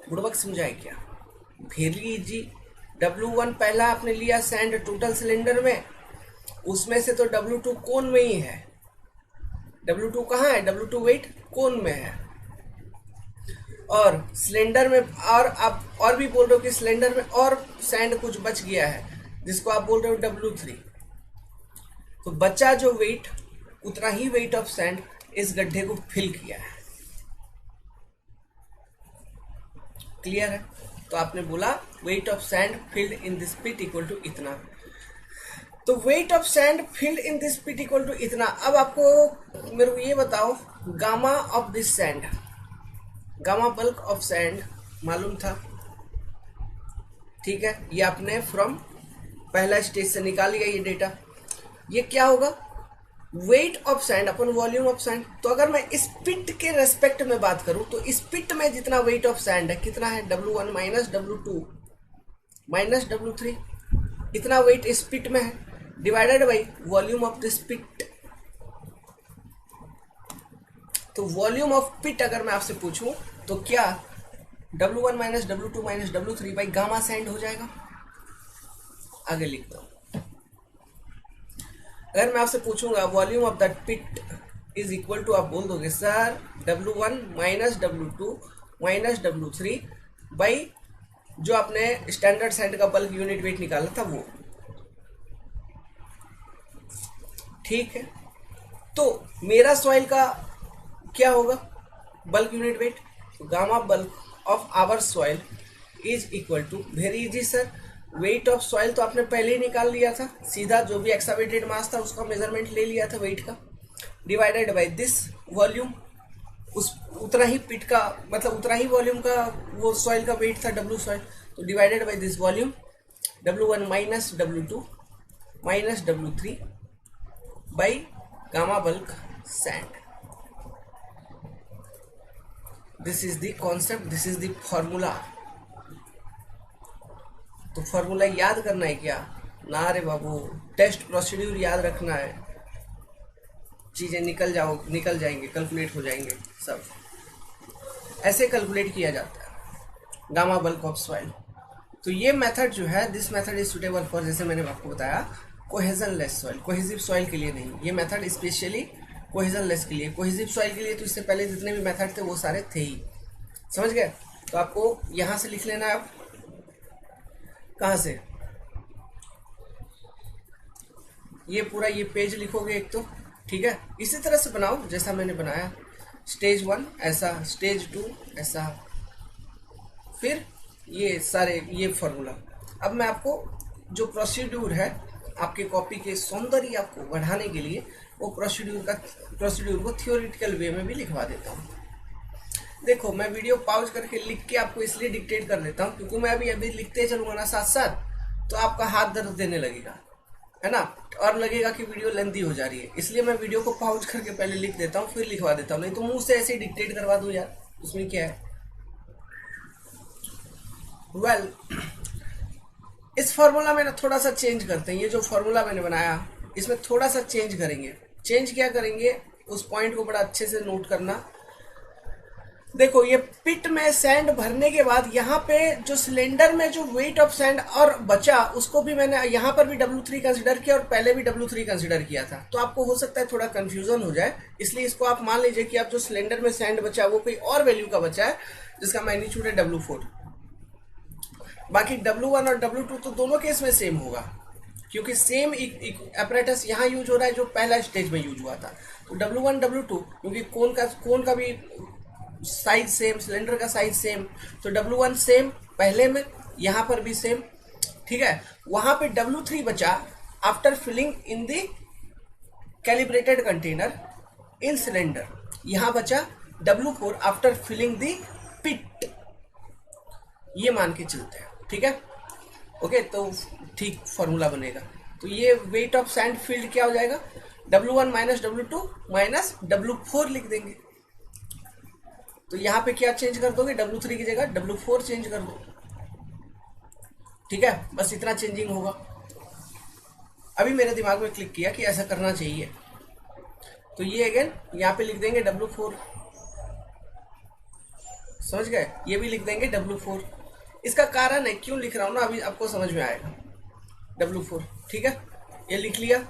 बुड़बक समझाए क्या, वेरी इजी। W1 पहला आपने लिया सैंड टोटल सिलेंडर में, उसमें से तो W2 कोन में ही है। W2 कहाँ है, W2 वेट कोन में है, और सिलेंडर में, और आप और भी बोल रहे हो कि सिलेंडर में और सैंड कुछ बच गया है, जिसको आप बोल रहे हो W3। तो बचा जो वेट, उतना ही वेट ऑफ सैंड इस गड्ढे को फिल किया है। क्लियर है, तो आपने बोला weight of sand filled in this pit equal to इतना। तो weight of sand filled in this pit equal to इतना। अब आपको मेरे को ये बताओ, gamma of this sand, gamma bulk of sand मालूम था, ठीक है, ये आपने फ्रॉम पहला स्टेज से निकाल लिया ये डेटा। ये क्या होगा, weight of sand upon volume of sand. तो अगर मैं इस पिट के रेस्पेक्ट में बात करूं, तो इस पिट में जितना वेट ऑफ सैंड है कितना है, W1 minus W2 minus W3, इतना वेट इस पिट में है, divided by volume of this pit. तो वॉल्यूम ऑफ पिट अगर मैं आपसे पूछूं तो क्या W1 minus W2 minus W3 by gamma sand हो जाएगा। आगे लिखता हूं, अगर मैं आपसे पूछूंगा volume of that pit is equal to, आप बोल दोगे sir W1 minus W2 minus W3 by जो आपने स्टैंडर्ड सैंड का बल्क यूनिट वेट निकाला था वो, ठीक है। तो मेरा सॉइल का क्या होगा bulk unit weight, gamma bulk of our soil is equal to, very easy sir, weight of soil तो आपने पहले ही निकाल लिया था, सीधा जो भी एक्सावेटेड मास था उसका मेजरमेंट ले लिया था वेट का, डिवाइडेड बाय दिस वॉल्यूम, उस उतना ही पिट का मतलब उतना ही वॉल्यूम का वो सॉइल का वेट था W सॉइल, तो divided by this volume W1 minus W2 minus W3 by gamma bulk sand. This is the concept, this is the formula. तो फॉर्मूला याद करना है क्या, ना रे बाबू, टेस्ट प्रोसीड्यूर याद रखना है, चीजें निकल जाएंगे, कैलकुलेट हो जाएंगे सब। ऐसे कैलकुलेट किया जाता है गामा बल्क ऑफ सॉइल। तो ये मेथड जो है, this method is suitable for, जैसे मैंने आपको बताया, cohesion less soil, cohesive soil के लिए नहीं, ये मेथड स्पेशली कोहेजन लेस के लिए। कोहेसिव सॉइल के लिए तो इससे पहले जितने भी मेथड थे वो सारे थे ही, समझ गए। तो आपको यहां से लिख लेना है, आप कहां से, ये पूरा ये पेज लिखोगे एक तो, ठीक है, इसी तरह से बनाओ जैसा मैंने बनाया, स्टेज 1 ऐसा, स्टेज 2 ऐसा, फिर ये सारे ये फॉर्मूला। अब मैं आपको जो प्रोसीड्यूर है आपके कॉपी के सौंदर्य आपको बढ़ाने के लिए वो प्रोसीड्यूर को थियोरिटिकल वे में भी लिखवा देता हूँ। देखो मैं वीडियो पॉज करके लिख के आपको इसलिए डिक्टेट कर देता हूँ क्योंकि मैं अभी लिखते चलूंगा ना साथ साथ, तो आपका हाथ दर्द देने लगेगा, है ना, और लगेगा कि वीडियो लेंथी हो जा रही है। इसलिए मैं वीडियो को पॉज करके पहले लिख देता हूँ फिर लिखवा देता हूँ, नहीं तो मुंह से ऐसे ही डिक्टेट करवा दूं यार, उसमें क्या है। वेल इस फॉर्मूला में ना थोड़ा सा चेंज करते हैं। ये जो फॉर्मूला मैंने बनाया इसमें थोड़ा सा चेंज करेंगे। चेंज क्या करेंगे उस पॉइंट को बड़ा अच्छे से नोट करना। देखो ये पिट में सैंड भरने के बाद यहाँ पे जो सिलेंडर में जो वेट ऑफ सैंड और बचा उसको भी मैंने यहाँ पर भी W3 कंसिडर किया और पहले भी W3 कंसिडर किया था, तो आपको हो सकता है थोड़ा कंफ्यूजन हो जाए। इसलिए इसको आप मान लीजिए कि आप जो सिलेंडर में सैंड बचा वो कोई और वैल्यू का बचा है जिसका मैग्नीट्यूड है W4। बाकी W1 और W2 तो दोनों केस में सेम होगा क्योंकि सेम apparatus यहाँ यूज हो रहा है जो पहला स्टेज में यूज हुआ था। तो W1 W2 क्योंकि कोन का भी साइज सेम, सिलेंडर का साइज सेम, तो W1 सेम पहले में, यहाँ पर भी सेम, ठीक है। वहां पे W3 बचा after filling in the calibrated container in cylinder, यहां बचा W4 after filling the pit, ये मान के चलते हैं, ठीक है। ओके तो ठीक फॉर्मूला बनेगा। तो ये वेट ऑफ सैंड फील्ड क्या हो जाएगा, W1 minus W2 minus W4 लिख देंगे। तो यहाँ पे क्या चेंज कर दोगे, W3 की जगह W4 चेंज कर दो, ठीक है। बस इतना चेंजिंग होगा। अभी मेरे दिमाग में क्लिक किया कि ऐसा करना चाहिए, तो ये अगेन यहाँ पे लिख देंगे W4, समझ गए, ये भी लिख देंगे W4। इसका कारण है क्यों लिख रहा हूं ना, अभी आपको समझ में आएगा। W4 ठीक है, ये लिख लिया।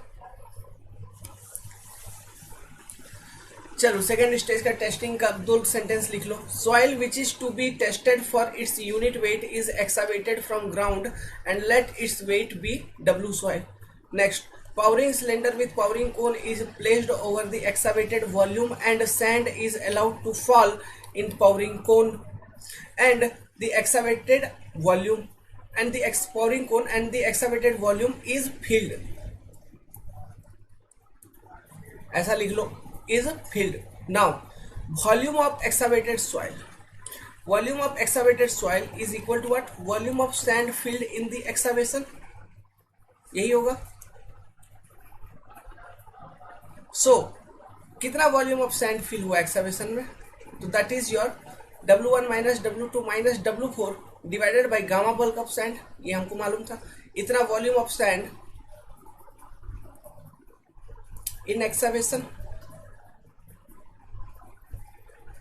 चलो सेकेंड स्टेज का टेस्टिंग का 2 सेंटेंस लिख लो। Soil which is to be tested for its unit weight is excavated from ground and let its weight be W soil. Next, powering cylinder with powering cone is placed over the excavated volume and sand is allowed to fall in powering cone and the excavated volume and the powering cone and the excavated volume is filled, ऐसा लिख लो, is filled. Now volume of excavated soil, volume of excavated soil is equal to what, volume of sand filled in the excavation, यही होगा। सो कितना volume of sand fill हुआ excavation में, तो that is your W1 minus W2 minus W4 divided by gamma bulk of sand, ये हमको मालूम था। इतना volume of sand in excavation,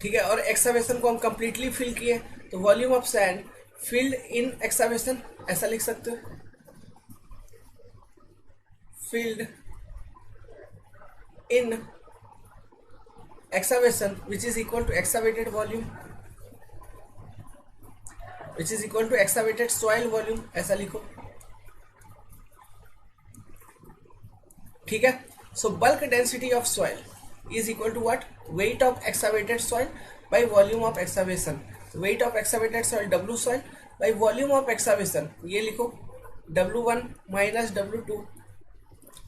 ठीक है, और एक्सकवेशन को हम कंप्लीटली फिल किए, तो volume of sand filled in excavation, ऐसा लिख सकते हो, field in excavation which is equal to excavated volume which is equal to excavated soil volume, ऐसा लिखो, ठीक है। So bulk density of soil is equal to what, weight of excavated soil by volume of excavation, weight of excavated soil W soil by volume of excavation, ये लिखो W1 minus W2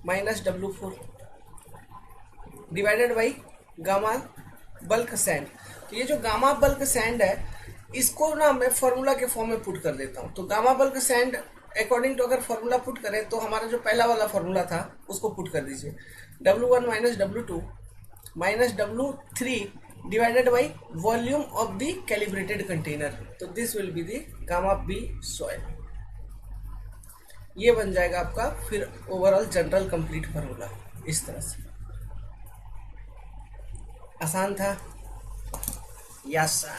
minus W4 divided by gamma bulk sand. तो ये जो gamma bulk sand है इसको ना मैं formula के फॉर्म में पुट कर देता हूँ। तो gamma bulk sand according to अगर फॉर्मूला पुट करें तो हमारा जो पहला वाला फॉर्मूला था उसको पुट कर दीजिए, W1 minus W2 minus W3 divided by volume of the calibrated container, तो this will be the gamma B soil. ये बन जाएगा आपका फिर ओवरऑल जनरल कंप्लीट फॉर्मूला इस तरह से। आसान था, yes sir,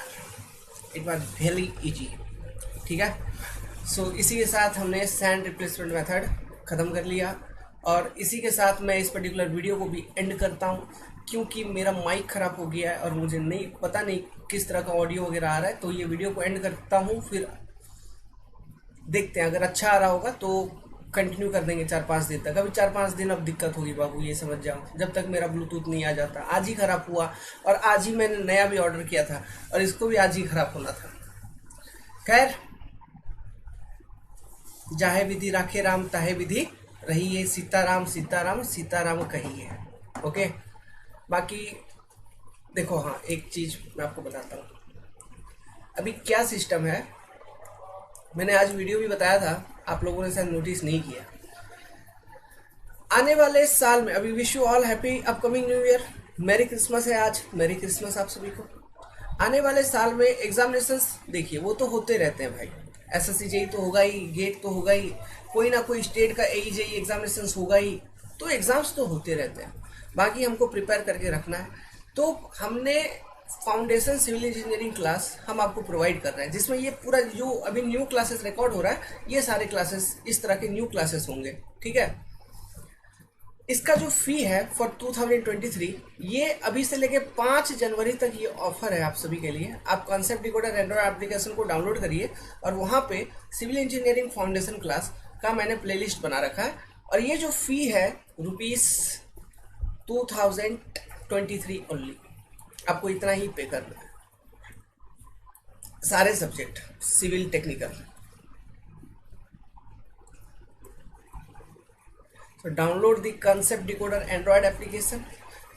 it was very easy, ठीक है। सो इसी के साथ हमने सैंड रिप्लेसमेंट मेथड ख़त्म कर लिया और इसी के साथ मैं इस पर्टिकुलर वीडियो को भी एंड करता हूँ क्योंकि मेरा माइक ख़राब हो गया है और मुझे पता नहीं किस तरह का ऑडियो वगैरह आ रहा है। तो ये वीडियो को एंड करता हूँ, फिर देखते हैं अगर अच्छा आ रहा होगा तो कंटिन्यू कर देंगे 4-5 दिन तक। अभी 4-5 दिन अब दिक्कत होगी बाबू, ये समझ जाओ, जब तक मेरा ब्लूटूथ नहीं आ जाता। आज ही खराब हुआ और आज ही मैंने नया भी ऑर्डर किया था और इसको भी आज ही खराब होना था। खैर, जाहे विधि राखे राम ताहे विधि रहिए, सीताराम सीताराम सीताराम कहिए। ओके, बाकी देखो, हाँ एक चीज मैं आपको बताता हूँ अभी क्या सिस्टम है। मैंने आज वीडियो भी बताया था, आप लोगों ने शायद नोटिस नहीं किया। आने वाले साल में, अभी wish you all happy upcoming new year, merry Christmas है आज, मैरी क्रिसमस आप सभी को। आने वाले साल में एग्जामिनेशंस देखिए वो तो होते रहते हैं भाई, एसएससी जेई तो होगा ही, गेट तो होगा ही, कोई ना कोई स्टेट का एई जेई एग्जामिनेशंस होगा ही, तो एग्जाम्स तो होते रहते हैं। बाकी हमको प्रिपेयर करके रखना है। तो हमने फाउंडेशन सिविल इंजीनियरिंग क्लास हम आपको प्रोवाइड कर रहे हैं, जिसमें ये पूरा जो अभी न्यू क्लासेस रिकॉर्ड हो रहा है, ये सारे क्लासेस इस तरह के न्यू क्लासेस होंगे। ठीक है, इसका जो फी है फॉर 2023, ये अभी से लेके 5 जनवरी तक ये ऑफर है आप सभी के लिए। आप कॉन्सेप्ट डिकोडर एंड्रॉइड एप्लीकेशन को डाउनलोड करिए और वहां पे सिविल इंजीनियरिंग फाउंडेशन क्लास का मैंने प्लेलिस्ट बना रखा है, और ये जो फी है ₹2023 ओनली, आपको इतना ही पे करना है। सारे सब्जेक्ट सिविल टेक्निकल। तो download the concept decoder Android application,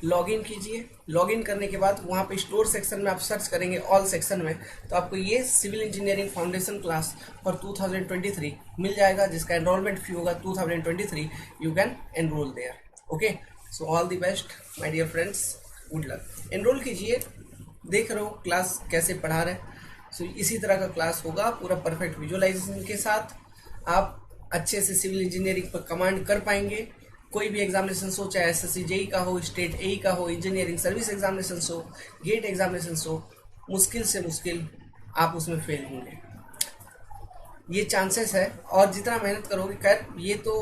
login कीजिए। लॉगिन करने के बाद वहाँ पे स्टोर सेक्शन में आप सर्च करेंगे, ऑल सेक्शन में, तो आपको ये civil engineering foundation class for 2023 मिल जाएगा, जिसका एनरोलमेंट फी होगा 2023। You can enrol there. Okay, so all the best my dear friends, good luck. Enrol कीजिए, देख रहे हो क्लास कैसे पढ़ा रहे हैं। सो इसी तरह का क्लास होगा, पूरा परफेक्ट विजुअलाइजेशन के साथ आप अच्छे से सिविल इंजीनियरिंग पर कमांड कर पाएंगे। कोई भी एग्जामिनेशन हो, चाहे एसएससी जेई का हो, स्टेट एई का हो, इंजीनियरिंग सर्विस एग्जामिनेशन हो, गेट एग्जामिनेशन हो, मुश्किल से मुश्किल आप उसमें फेल होंगे, ये चांसेस है। और जितना मेहनत करोगे, खैर ये तो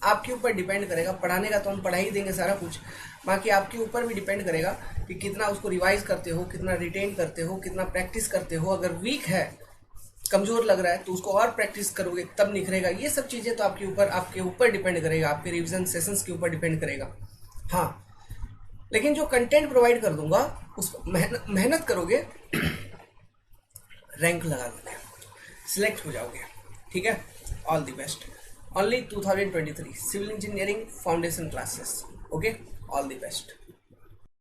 आपके ऊपर डिपेंड करेगा, पढ़ाने का तो हम पढ़ा ही देंगे सारा कुछ, बाकी आपके ऊपर भी डिपेंड करेगा कि कितना उसको रिवाइज करते हो, कितना रिटेन करते हो, कितना प्रैक्टिस करते हो। अगर वीक है, कमजोर लग रहा है, तो उसको और प्रैक्टिस करोगे तब निखरेगा। ये सब चीजें तो आपके ऊपर डिपेंड करेगा, आपके रिवीजन सेशंस के ऊपर डिपेंड करेगा। हाँ, लेकिन जो कंटेंट प्रोवाइड कर दूंगा उस मेहनत करोगे, रैंक लगा दोगे, सिलेक्ट हो जाओगे। ठीक है, all the best. Only 2023 civil engineering foundation classes. Okay, all the best.